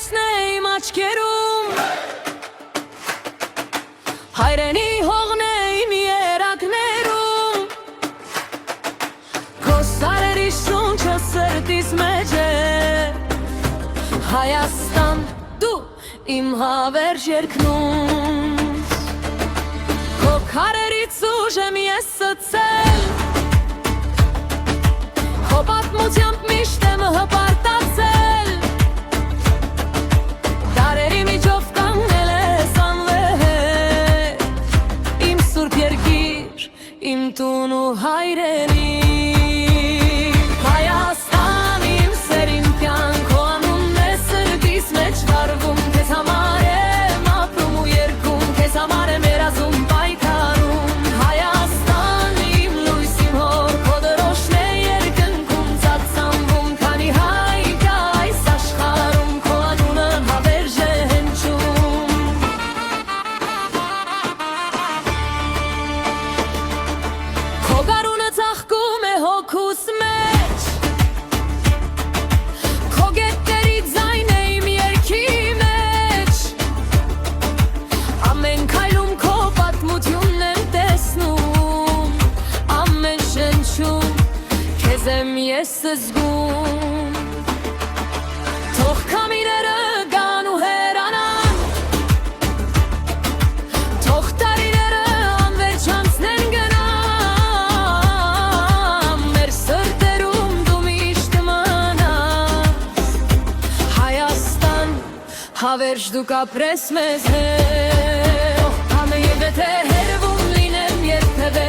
տեսնեի աչքերում հայրենի հողնեի մի երակներում քո սարերի շունչը սրտիս մեջ է Հայաստան դու իմ հավերժ երկնուս քո քարերից ուժեմ ես սցել քո պատմությամբ միշտ եմ հպարտացել դարերի միջով կանգնել ես անվեհեր իմ սուրբ երկիր իմ տուն ու հայրենի Հայաստան իմ սեր իմ կյանք քո անունն է սրտիս մեջ վառվում քեզ համար եմ ապրում ու երգում քեզ համար եմ երազում պայքարում Հայաստան իմ լույս իմ հոր քո դրոշն է երկնքում ծածանվում քանի հայ կա այս աշխարհում քո անունը հավերժ է հնչում Քո գարունը ծաղկում է հոգուս մեջ Քո գետերի ձայնը իմ երգի մեջ Ամեն քայլում քո պատմությունն եմ տեսնում Ամեն շնչում քեզ եմ ես զգում Թող քամիները գան ու հեռանան Թող տարիները անվերջ անցնեն գնան Մեր սրտերում դու միշտ մնաս Հայաստան հավերժ դու կապրես մեզ հետ Թող քամի եթե հերվում լինեմ երբևէ